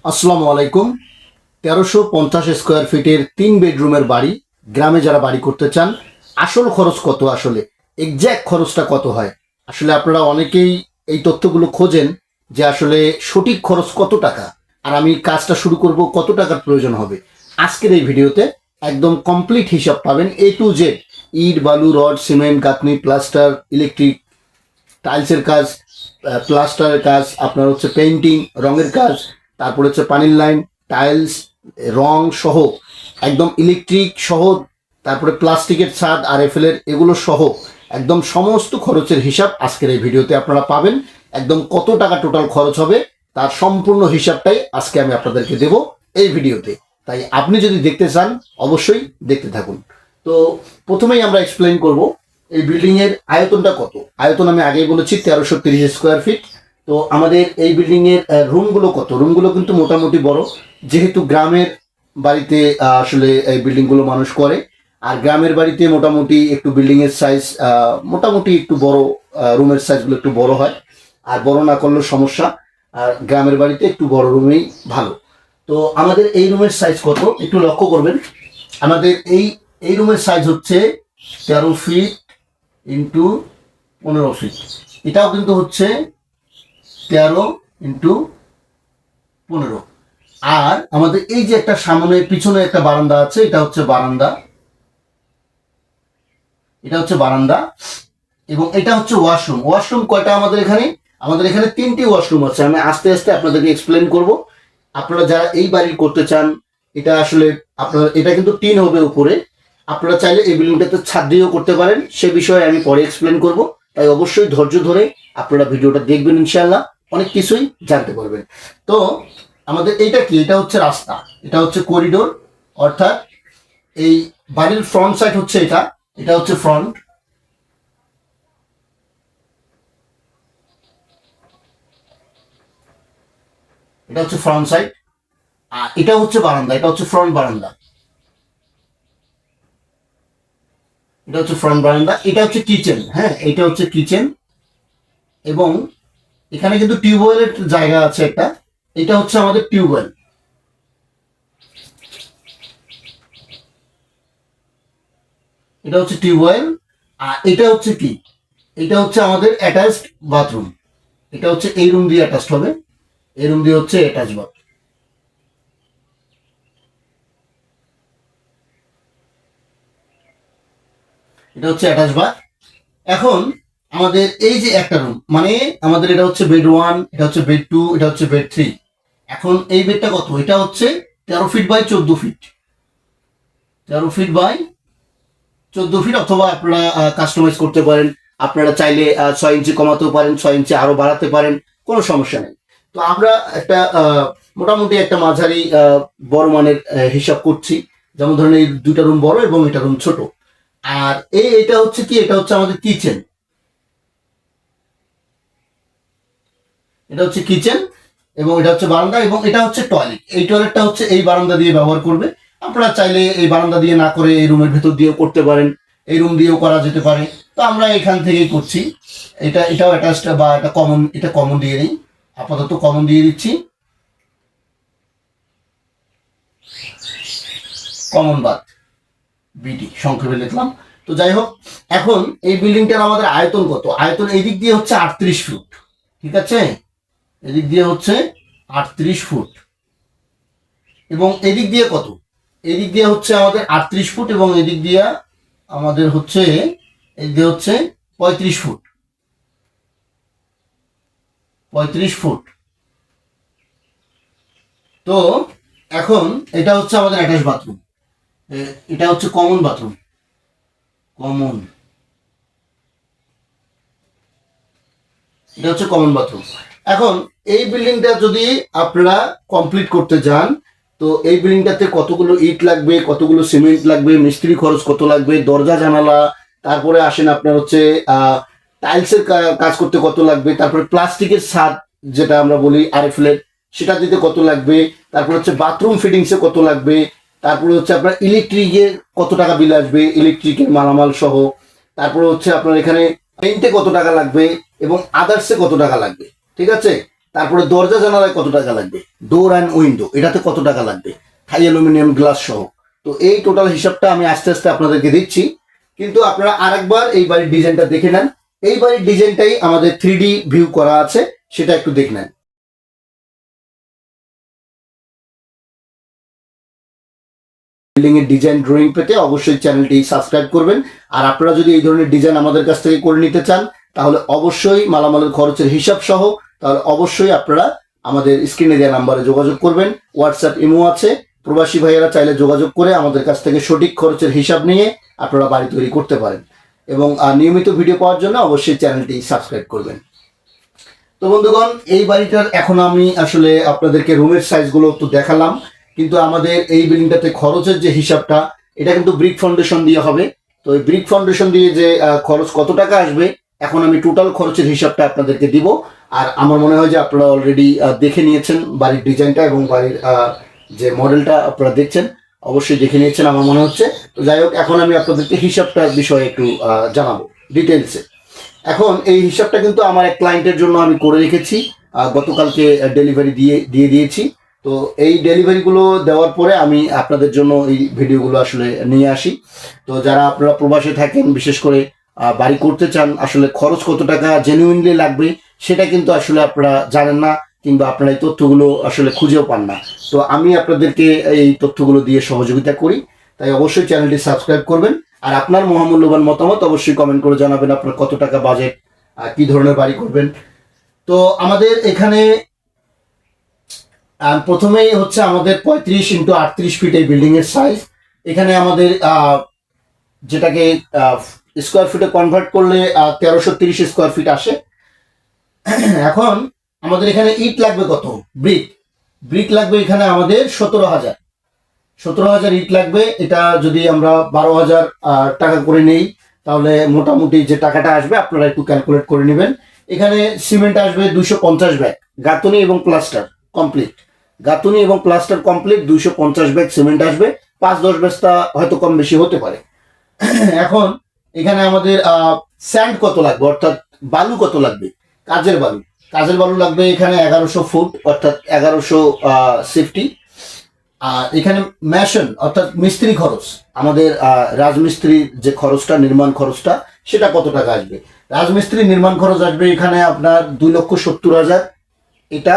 আসসালামু আলাইকুম। 1350 স্কোয়ার ফিটের 3 বেডরুমের বাড়ি, গ্রামে যারা বাড়ি করতে চান, আসল খরচ কত, আসলে এক্স্যাক্ট খরচটা কত হয়, আসলে আপনারা অনেকেই এই তথ্যগুলো খোঁজেন যে আসলে সঠিক খরচ কত টাকা, আর আমি কাজটা শুরু করব কত টাকার প্রয়োজন হবে। আজকের এই ভিডিওতে একদম কমপ্লিট হিসাব পাবেন, A to Z। ইট, বালু, রড, সিমেন্ট, গাঁথনি, প্লাস্টার, ইলেকট্রিক, টাইলসের কাজ, প্লাস্টারের কাজ, আপনার হচ্ছে পেইন্টিং, রঙের কাজ, তারপর হচ্ছে পানির লাইন, টাইলস, রং সহ, একদম ইলেকট্রিক সহ, তারপরে প্লাস্টিকের ছাদ, RFL এর এগুলো সহ একদম সমস্ত খরচের হিসাব আজকের এই ভিডিওতে আপনারা পাবেন। একদম কত টাকা টোটাল খরচ হবে তার সম্পূর্ণ হিসাবটাই আজকে আমি আপনাদেরকে দেব এই ভিডিওতে। তাই আপনি যদি দেখতে চান অবশ্যই দেখতে থাকুন। তো প্রথমেই আমরা এক্সপ্লেইন করব এই বিল্ডিং এর আয়তনটা কত। আয়তন আমি আগেই বলেছি 1330 স্কোয়ার ফিট। তো আমাদের এই বিল্ডিং এর রুমগুলো কত, রুমগুলো কিন্তু মোটামুটি বড়, যেহেতু গ্রামের বাড়িতে আসলে এই বিল্ডিং গুলো মানুষ করে, আর গ্রামের বাড়িতে মোটামুটি একটু বিল্ডিং এর সাইজ মোটামুটি একটু বড়, রুমের সাইজগুলো একটু বড় হয়, আর বড় না করলেও সমস্যা, আর গ্রামের বাড়িতে একটু বড় রুমেই ভালো। তো আমাদের এই রুমের সাইজ কত একটু লক্ষ্য করবেন। আমাদের এই রুমের সাইজ হচ্ছে 13 ফিট ইন্টু 15 ফিট। এটাও কিন্তু হচ্ছে 13 ইন্টু 15। আর আমাদের এই যে একটা সামনে পিছনে একটা বারান্দা আছে, এটা হচ্ছে বারান্দা, এটা হচ্ছে বারান্দা, এবং এটা হচ্ছে ওয়াশরুম। ওয়াশরুম কয়টা আমাদের এখানে? আমাদের এখানে 3টি ওয়াশরুম আছে। আমি আস্তে আস্তে আপনাদেরকে এক্সপ্লেন করব। আপনারা যারা এই বাড়ি করতে চান, এটা আসলে আপনারা, এটা কিন্তু টিন হবে উপরে, আপনারা চাইলে এই বিল্ডিংটাতে ছাদ দিয়েও করতে পারেন, সে বিষয়ে আমি পরে এক্সপ্লেন করব। তাই অবশ্যই ধৈর্য ধরে আপনারা ভিডিওটা দেখবেন, ইনশাআল্লাহ অনেক কিছুই জানতে পারবেন। তো আমাদের এইটা কি? এটা হচ্ছে রাস্তা, এটা হচ্ছে করিডোর, অর্থাৎ এই বাড়ির ফ্রন্ট সাইড হচ্ছে এটা, এটা হচ্ছে ফ্রন্ট, এটা হচ্ছে ফ্রন্ট সাইড, আর এটা হচ্ছে বারান্দা, এটা হচ্ছে ফ্রন্ট বারান্দা, এটা হচ্ছে ফ্রন্ট বারান্দা, এটা হচ্ছে কিচেন। হ্যাঁ, এটা হচ্ছে কিচেন, এবং এখানে কিন্তু টিউবওয়েলের জায়গা আছে একটা, এটা হচ্ছে আমাদের টিউবওয়েল, এটা হচ্ছে টিউবওয়েল। আর এটা হচ্ছে কি? এটা হচ্ছে আমাদের অ্যাটাচড বাথরুম, এটা হচ্ছে এই রুম দিয়ে অ্যাটাচড হবে, এই রুম দিয়ে হচ্ছে অ্যাটাচ বাথ, এটা হচ্ছে অ্যাটাচ বাথ। এখন আমাদের এই যে একটা রুম, মানে আমাদের এটা হচ্ছে বেড 1, এটা হচ্ছে বেড 2, এটা হচ্ছে বেড 3। এখন এই বেডটা কত? এটা হচ্ছে 13 feet by 14 feet, 13 feet by 14 feet, অথবা আপনারা কাস্টমাইজ করতে পারেন। আপনারা চাইলে 6 ইঞ্চি কমাতেও পারেন, 6 ইঞ্চি আরো বাড়াতে পারেন, কোনো সমস্যা নেই। তো আমরা একটা মোটামুটি একটা মাঝারি বড় মানের হিসাব করছি। যেমন ধরেন এই দুইটা রুম বড় এবং এটা রুম ছোট। আর এটা হচ্ছে কি? এটা হচ্ছে আমাদের কিচেন, এটা হচ্ছে কিচেন, এবং এটা হচ্ছে বারান্দা, এবং এটা হচ্ছে টয়লেট। এই টয়লেটটা হচ্ছে এই বারান্দা দিয়ে ব্যবহার করবে। আপনারা চাইলে এই বারান্দা দিয়ে না করে এই রুমের ভেতর দিয়েও করতে পারেন, এই রুম দিয়েও করা যেতে পারে। তো আমরা এখান থেকেই করছি। এটাও অ্যাটাচড বা এটা কমন, এটা কমন দিয়ে নিই, আপাতত কমন দিয়ে দিচ্ছি, কমন বাথ, বিডি সংক্ষেপে লিখলাম। তো যাই হোক, এখন এই বিল্ডিংটার আমাদের আয়তন কত? আয়তন এই দিক দিয়ে হচ্ছে 38 ফুট, ঠিক আছে? এদিক দিয়ে হচ্ছে 38 ফুট, এবং এদিক দিয়ে কত? এদিক দিয়ে হচ্ছে আমাদের 38 ফুট, এবং এদিক দিয়ে আমাদের হচ্ছে, এদিক দিয়ে হচ্ছে 35 ফুট, 35 ফুট। তো এখন এটা হচ্ছে আমাদের অ্যাটাচ বাথরুম, এটা হচ্ছে কমন বাথরুম, কমন, এটা হচ্ছে কমন বাথরুম। এখন এই বিল্ডিংটা যদি আপনারা কমপ্লিট করতে যান, তো এই বিল্ডিংটাতে কতগুলো ইট লাগবে, কতগুলো সিমেন্ট লাগবে, মিস্ত্রি খরচ কত লাগবে, দরজা জানালা, তারপরে আসেন আপনার হচ্ছে টাইলসের কাজ করতে কত লাগবে, তারপরে প্লাস্টিকের ছাদ যেটা আমরা বলি RFL এর, সেটা দিতে কত লাগবে, তারপর হচ্ছে বাথরুম ফিটিংসে কত লাগবে, তারপরে হচ্ছে আপনার ইলেকট্রিকের কত টাকা বিল আসবে, ইলেকট্রিকের মালামাল সহ, তারপরে হচ্ছে আপনার এখানে পেইন্টে কত টাকা লাগবে, এবং আদার্সে কত টাকা লাগবে, ঠিক আছে? তারপরে দরজা জানালায় কত টাকা লাগবে, ডোর অ্যান্ড উইন্ডো এটাতে কত টাকা লাগবে, থাই অ্যালুমিনিয়াম গ্লাস সহ। তো এই টোটাল হিসাবটা আমি আস্তে আস্তে আপনাদেরকে দিচ্ছি, কিন্তু আপনারা আরেকবার এই বাড়ির ডিজাইনটা দেখে নেন। এই বাড়ির ডিজাইনটাই আমাদের 3D ভিউ করা আছে, সেটা একটু দেখে নেন। বিল্ডিং এর ডিজাইন ড্রয়িং পেতে অবশ্যই চ্যানেলটি সাবস্ক্রাইব করবেন। আর আপনারা যদি এই ধরনের ডিজাইন আমাদের কাছ থেকে করে নিতে চান, তাহলে অবশ্যই মালামালের খরচের হিসাব সহ, তাহলে অবশ্যই আপনারা আমাদের স্ক্রিনে দেওয়া নাম্বারে যোগাযোগ করবেন। হোয়াটসঅ্যাপ ইমো আছে, প্রবাসী ভাইয়েরা চাইলে যোগাযোগ করে আমাদের কাছ থেকে সঠিক খরচের হিসাব নিয়ে আপনারা বাড়ি তৈরি করতে পারেন। এবং নিয়মিত ভিডিও পাওয়ার জন্য অবশ্যই চ্যানেলটি সাবস্ক্রাইব করবেন। তো বন্ধুগণ, এই বাড়িটার এখন আমি আসলে আপনাদেরকে রুমের সাইজগুলো তো দেখালাম, কিন্তু আমাদের এই বিল্ডিংটাতে খরচের যে হিসাবটা, এটা কিন্তু ব্রিক ফাউন্ডেশন দিয়ে হবে। তো এই ব্রিক ফাউন্ডেশন দিয়ে যে খরচ কত টাকা আসবে, এখন আমি টোটাল খরচের হিসাবটা আপনাদেরকে দিব। আর আমার মনে হয় যে আপনারা অলরেডি দেখে নিয়েছেন বাড়ির ডিজাইনটা এবং বাড়ির যে মডেলটা আপনারা দেখছেন, অবশ্যই দেখে নিয়েছেন আমার মনে হচ্ছে। তো যাই হোক, এখন আমি আপনাদেরকে হিসাবটার বিষয়ে একটু জানাবো ডিটেলসে। এখন এই হিসাবটা কিন্তু আমার এক ক্লায়েন্টের জন্য আমি করে রেখেছি, গতকালকে ডেলিভারি দিয়ে দিয়েছি। তো এই ডেলিভারিগুলো দেওয়ার পরে আমি আপনাদের জন্য এই ভিডিওগুলো আসলে নিয়ে আসি। তো যারা আপনারা প্রবাসে থাকেন, বিশেষ করে বাড়ি করতে চান, আসলে খরচ কত টাকা জেনুইনলি লাগবে সেটা কিন্তু আসলে আপনারা জানেন না, কিংবা আপনারা এই তথ্যগুলো আসলে খুঁজেও পান না। তো আমি আপনাদেরকে এই তথ্যগুলো দিয়ে সহযোগিতা করি, তাই অবশ্যই চ্যানেলটি সাবস্ক্রাইব করবেন। আর আপনার মহামূল্যবান মতামত অবশ্যই কমেন্ট করে জানাবেন, আপনার কত টাকা বাজেট, কি ধরনের বাড়ি করবেন। তো আমাদের এখানে প্রথমেই হচ্ছে আমাদের 35x38 ফিট এই বিল্ডিং এর সাইজ। এখানে আমাদের যেটাকে স্কোয়ার ফিটে কনভার্ট করলে 1330 স্কোয়ার ফিট আসে। এখন আমাদের এখানে ইট লাগবে কত, ব্রিক লাগবে এখানে আমাদের 17,000 ইট লাগবে। এটা যদি আমরা 12,000 টাকা করে নেই, তাহলে মোটামুটি যে টাকাটা আসবে আপনারা একটু ক্যালকুলেট করে নেবেন। এখানে সিমেন্ট আসবে 250 ব্যাগ, গাঁথুনি এবং প্লাস্টার কমপ্লিট। 250 ব্যাগ সিমেন্ট আসবে, 5-10 বস্তা হয়তো কম বেশি হতে পারে। এখন এখানে আমাদের স্যান্ড কত লাগবে, অর্থাৎ বালু কত লাগবে, কাজের বালু লাগবে এখানে 1100 ফুট, অর্থাৎ 1150। আর এখানে মেশন অর্থাৎ মিস্ত্রি খরচ, আমাদের রাজমিস্ত্রির যে খরচটা, নির্মাণ খরচটা, সেটা কত টাকা আসবে। রাজমিস্ত্রি নির্মাণ খরচ আসবে এখানে আপনার 2,70,000, এটা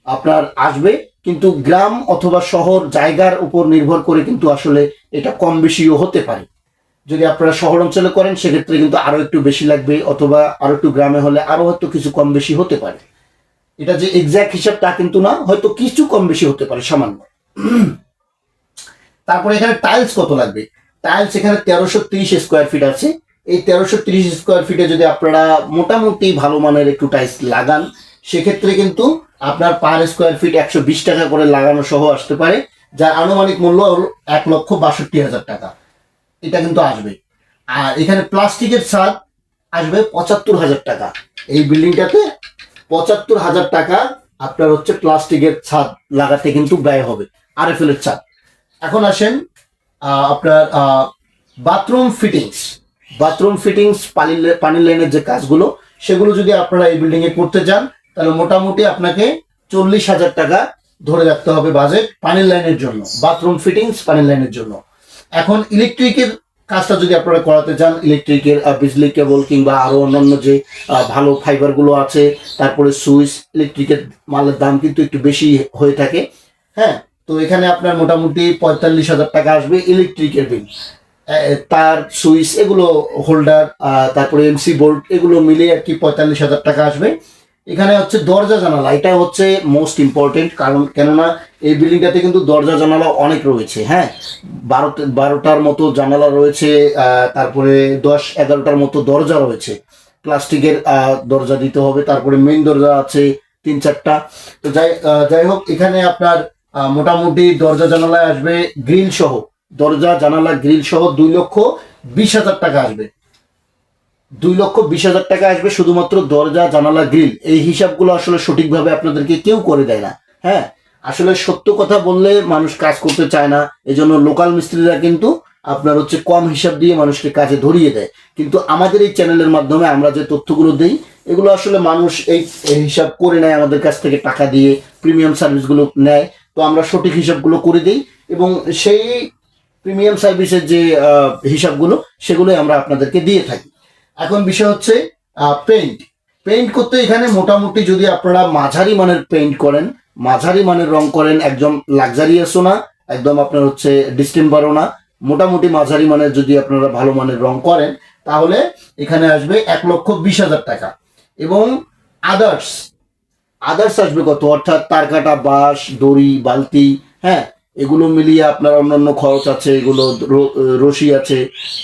আপনার আসবে। কিন্তু গ্রাম অথবা শহর জায়গার উপর নির্ভর করে কিন্তু আসলে এটা কম বেশিও হতে পারে। যদি আপনারা শহর অঞ্চলে করেন সেক্ষেত্রে কিন্তু আরো একটু বেশি লাগবে, অথবা আরো একটু গ্রামে হলে আরো হয়তো কিছু কম বেশি হতে পারে। এটা যে এক্সাক্ট হিসাব তা কিন্তু না, হয়তো কিছু কম বেশি হতে পারে সামান্য। তারপরে এখানে টাইলস কত লাগবে, টাইলস এখানে 1330 স্কোয়ার ফিট আছে। এই 1330 স্কোয়ার ফিটে যদি আপনারা মোটামুটি ভালো মানের একটু টাইলস লাগান, সেক্ষেত্রে কিন্তু আপনার পার স্কোয়ার ফিট 120 টাকা করে লাগানো সহ আসতে পারে, যার আনুমানিক মূল্য 1,62,000 টাকা। এটা কিন্তু আসবে। আর এখানে প্লাস্টিকের ছাদ আসবে 75,000 টাকা। এই বিল্ডিংটাতে 75,000 টাকা আপনার হচ্ছে প্লাস্টিকের ছাদ লাগাতে কিন্তু ব্যয় হবে, RFL এর ছাদ। এখন আসেন আপনার বাথরুম ফিটিংস পানির লাইনের যে কাজগুলো, সেগুলো যদি আপনারা এই বিল্ডিং এ করতে চান, তাহলে মোটামুটি আপনাকে 40,000 টাকা ধরে রাখতে হবে বাজেট পানির লাইনের জন্য, বাথরুম ফিটিংস পানির লাইনের জন্য। এখন ইলেকট্রিকের কাজটা যদি আপনারা করাতে চান, ইলেকট্রিকের বিজলি কেবল কিংবা আরো অন্যান্য যে ভালো ফাইবার গুলো আছে, তারপরে সুইচ, ইলেকট্রিকের মালের দাম কিন্তু একটু বেশি হয়ে থাকে। হ্যাঁ, তো এখানে আপনার মোটামুটি 45,000 টাকা আসবে ইলেকট্রিকের বিল। তার সুইচ এগুলো, হোল্ডার, তারপরে এমসি বোর্ড, এগুলো মিলে আর কি 45,000 টাকা আসবে। এখানে হচ্ছে দরজা জানালা, এটা হচ্ছে মোস্ট ইম্পর্টেন্ট, কারণ কেননা এই বিল্ডিংটাতে কিন্তু দরজা জানালা অনেক রয়েছে। হ্যাঁ, 12টার মতো জানালা রয়েছে, তারপরে 10-11টার মতো দরজা রয়েছে, প্লাস্টিকের দরজা দিতে হবে। তারপরে মেইন দরজা আছে 3-4টা। তো যাই হোক, এখানে আপনার মোটামুটি দরজা জানালায় আসবে গ্রিল সহ, 2,20,000 টাকা আসবে। 2,20,000 টাকা আসবে শুধুমাত্র দরজা জানালা গ্রিল। এই হিসাবগুলো আসলে সঠিকভাবে আপনাদেরকে কেউ করে দেয় না। হ্যাঁ, আসলে সত্য কথা বললে মানুষ কাজ করতে চায় না, এজন্য লোকাল মিস্ত্রিরা কিন্তু আপনার হচ্ছে কম হিসাব দিয়ে মানুষকে কাজে ধরিয়ে দেয়। কিন্তু আমাদের এই চ্যানেলের মাধ্যমে আমরা যে তথ্যগুলো দিই এগুলো আসলে মানুষ এই হিসাব করে নেয়, আমাদের কাছ থেকে টাকা দিয়ে প্রিমিয়াম সার্ভিসগুলো নেয়। তো আমরা সঠিক হিসাবগুলো করে দিই এবং সেই প্রিমিয়াম সার্ভিসের যে হিসাবগুলো সেগুলোই আমরা আপনাদেরকে দিয়ে থাকি। এখন বিষয় হচ্ছে পেইন্ট। পেইন্ট করতে এখানে মোটামুটি যদি আপনারা মাঝারি মানের পেইন্ট করেন, মাঝারি মানের রং করেন, একদম লাক্সারিয়াসও না, একদম আপনার হচ্ছে ডিস্টেম্বারও না, মোটামুটি মাঝারি মানের যদি আপনারা ভালো মানের রং করেন তাহলে এখানে আসবে 1,20,000 টাকা। এবং আদার্স আদার্স আসবে কত, অর্থাৎ তার কাটা বাঁশ, দড়ি, বালতি, হ্যাঁ, এগুলো মিলিয়ে আপনার অন্যান্য খরচ আছে, এগুলো রশি আছে।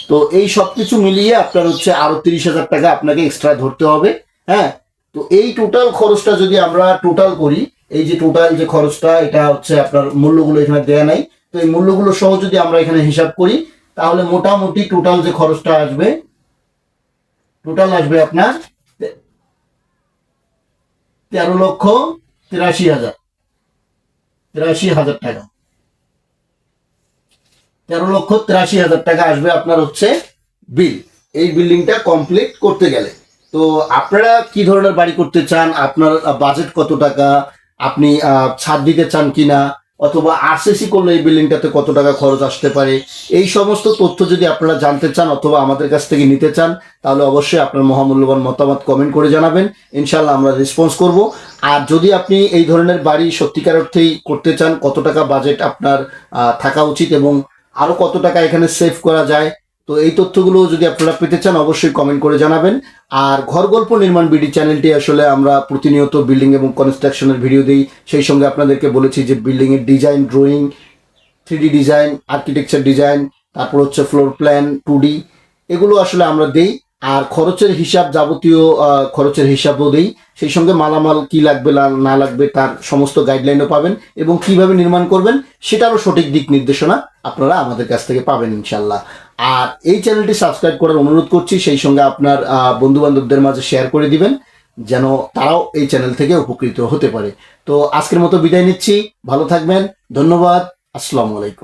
তো এই সব কিছু মিলিয়ে আপনার হচ্ছে আরো 30,000 টাকা আপনাকে এক্সট্রা ধরতে হবে। হ্যাঁ, তো এই টোটাল খরচটা যদি আমরা টোটাল করি, এই যে টোটাল যে খরচটা, এটা হচ্ছে আপনার মূল্যগুলো এখানে দেয়া নাই, তো এই মূল্যগুলো সহ যদি আমরা এখানে হিসাব করি তাহলে মোটামুটি টোটাল যে খরচটা আসবে, টোটাল আসবে আপনার 13,83,000 টাকা। 13,83,000 টাকা আসবে আপনার হচ্ছে বিল, এই বিল্ডিংটা কমপ্লিট করতে গেলে। তো আপনারা কি ধরনের বাড়ি করতে চান, আপনার বাজেট কত টাকা, আপনি ছাদ দিতে চান কিনা, অথবা আরসিসি করলে এই বিল্ডিংটাতে কত টাকা খরচ আসতে পারে, এই সমস্ত তথ্য যদি আপনারা জানতে চান অথবা আমাদের কাছ থেকে নিতে চান তাহলে অবশ্যই আপনার মহামূল্যবান মতামত কমেন্ট করে জানাবেন, ইনশাল্লাহ আমরা রেসপন্স করব। আর যদি আপনি এই ধরনের বাড়ি সত্যিকার অর্থেই করতে চান, কত টাকা বাজেট আপনার থাকা উচিত এবং আরো কত টাকা এখানে সেভ করা যায়, তো এই তথ্যগুলো যদি আপনারা পেতে চান অবশ্যই কমেন্ট করে জানাবেন। আর ঘর গল্প নির্মাণ বিডি চ্যানেলটি আসলে আমরা প্রতিনিয়ত বিল্ডিং এবং কনস্ট্রাকশনের ভিডিও দিই, সেই সঙ্গে আপনাদেরকে বলেছি যে বিল্ডিং এর design, drawing, 3D design, architecture design, তারপর হচ্ছে ফ্লোর প্ল্যান 2D, এগুলো আসলে আমরা দেই। আর খরচের হিসাব, যাবতীয় খরচের হিসাবও দেই, সেই সঙ্গে মালামাল কি লাগবে না লাগবে তার সমস্ত গাইডলাইনও পাবেন এবং কিভাবে নির্মাণ করবেন সেটারও সঠিক দিক নির্দেশনা আপনারা আমাদের কাছ থেকে পাবেন ইনশাল্লাহ। আর এই চ্যানেলটি সাবস্ক্রাইব করার অনুরোধ করছি, সেই সঙ্গে আপনার বন্ধু বান্ধবদের মাঝে শেয়ার করে দিবেন যেন তারাও এই চ্যানেল থেকে উপকৃত হতে পারে। তো আজকের মতো বিদায় নিচ্ছি, ভালো থাকবেন, ধন্যবাদ, আসসালামু আলাইকুম।